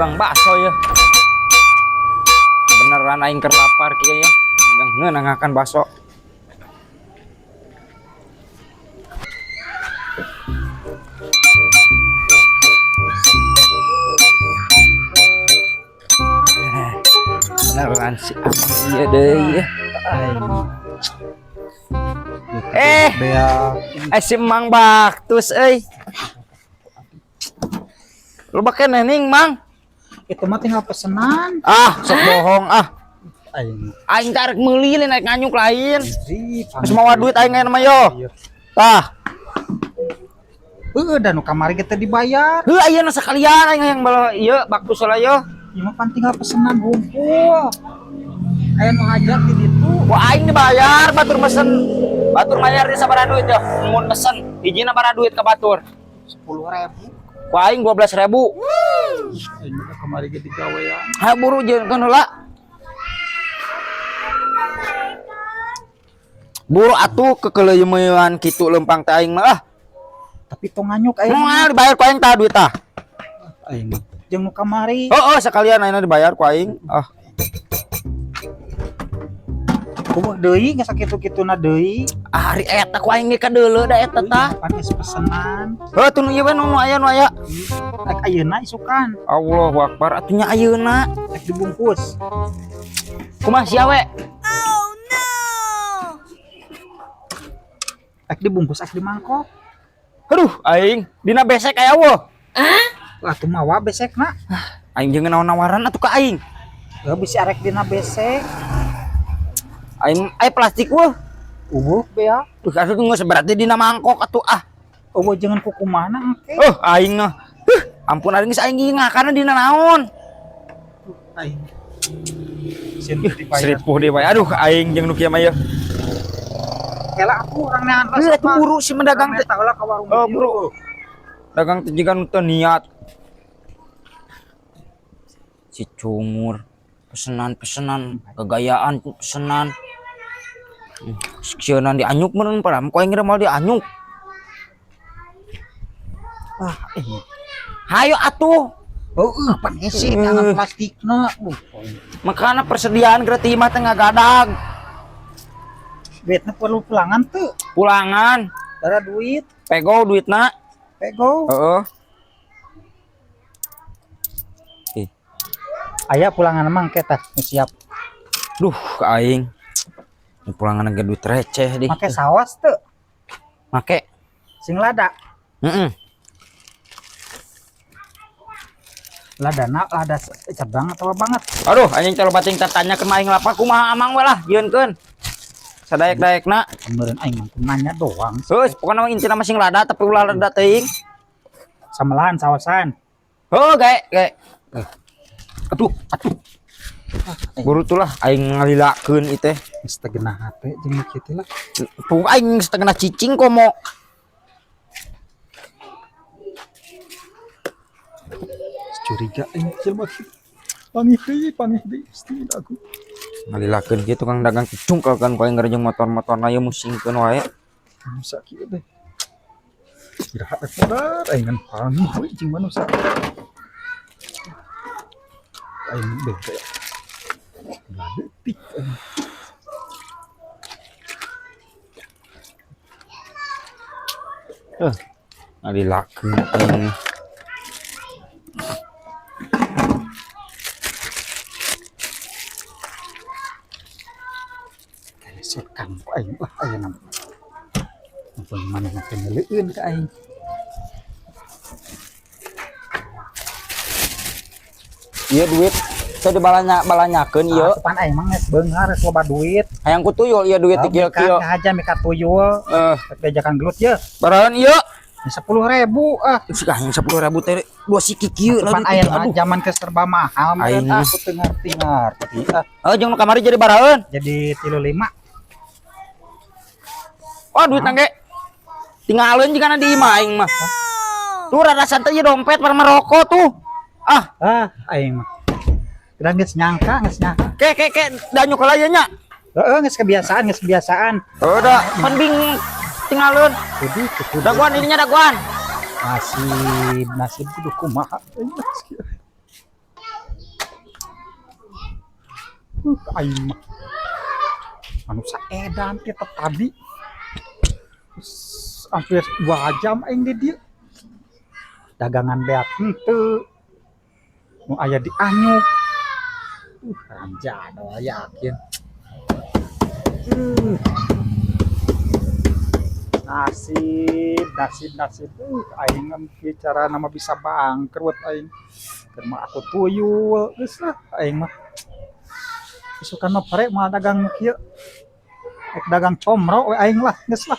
tukang bakso ya. Beneran aing keur lapar kieu ya. Ngeunangakan bakso. Beneran si abang ieu deui ya. Si Mang Baktus euy. Lu bake nening Mang. Itu mah tinggal pesenan. Sok bohong Aing tarik meuli naik nganyuk lain. Geus mawa duit aing mah yo. Tah. Dan kamari kita dibayar. Heuh ayeuna sakalian aing hayang bala ieu Baktus lah yo. Ieu mah pan tinggal pesenan hunkul. Aya nu hajat di ditu. Wah aing dibayar batur mesen. Batur bayar di sabaraha duit yo. Mun mesen hijina bara duit ka batur? 10.000. Wah aing 12.000. Aing mah kamari ge digawean. Ha buru jeung kan heula. Buru atuh kekeleuyeumeuan kitu lempang teh aing mah. Tapi tong nganyuk aing. Moal dibayar ku aing tah duit tah. Aing jeung nu kamari. Sekalian ayeuna dibayar ku aing. Kumaha deui geus sakitu-kituna deui. Ari eta ku aing ge kadeuleu da eta tah. Pan geus pesenan. Teu nu ieu we nu aya. Rek ayeuna isukan. Allahu Akbar atunya ayeuna. Rek dibungkus. Kumaha sia we? Rek dibungkus di mangkok. Aduh aing dina besek aya weuh. Wah tuh mawa besekna. Aing jeung naon-nawaran atuh ka aing. Gak bisa arek dina besek. Aing plastik weuh. Bea. Tuh atuh geus berarti dina mangkok atuh Jangan kuku mana engke. Aing mah. Ampun aing geus aing ngakana dina naon. Aing. Seribu dibayar. Aduh aing jeung nu kieu mah ye. Kela aku orang nean Atuh buru si mendagang teh. Tahulah ka warung. Buru. Dagang teh jiga nu teu niat. Si cumur pesenan kegayaan pesenan. Sieuna dianyuk meureun padahal ku aing mau dianyuk. Hayo atuh. Pan isi tangan plastikna. Makana persediaan gratis mah teh ngagadag. Duitna perlu pulangan tuh. Pulangan. Bara duit. Pego duitna. Pego. Aya pulangan emang kita siap. Duh aing. Pulangan ge duit receh deh. Make sawas tuh. Make sing lada. Lada cabang atau banget. Aduh anjing kalau bating tanya ke maing lapar kumaha amang we lah yeunkeun. Sadaek-daekna. Kemarin aing mah nanya doang. Geus pokona intina masing lada tapi ulah lada teuing. Samelan sawasan. Gae. Aduh. Buru tuh lah aing ngalilakeun ieu teh. Setengah hate jeung kitu lah. Tuh aing setengah cicing komo. Curiga aing jelema kieu. Pamih deui pasti aku. Ngalilakeun kieu tukang dagang cungkel kan ku aing jeung motor-motorna ieu musingkeun wae. Manusia kieu teh. Iraha teh bener aing kan pamih we jeung manusia. Aing beda. Detik. Ngalilakeun aing. Sekan ku aing lah ayeuna. Ampun mana nak ngeleueun ka aing. Ieu duit teu dibalanyakeun ieu. Pan aing mah geus beungar geus loba duit. Hayang ku tuyul ieu duit kieu. Aja mika tuyul. Bejakan gelut ye. Barahan ieu? 10.000 Sika hanya 10.000 teh dua siki kieu pan aya zaman ke serba mahal mah aku teu ngarti. Jeung nu kamari jadi baraeun? Jadi 35. Duit nangge tinggalin jika di imah aing mah. Tuh rada santai dompet para merokok tuh. Aing mah. Udah geus nyangka. Ke danyu kala ieu nya. Geus kebiasaan. Udah pan bing tinggalin. Daguan ininya daguan. Nasib kudu kumaha. Aing mah anu saedan kita tadi hampir 2 jam aing di dieu dagangan beat henteu nu aya di anyuk anja doa yakin nasib aing mah bicara nama bisa bangkrut aing keur mah aku tuyul geus lah aing mah isukan mah pare moal dagang kieu dagang comro we aing lah geus lah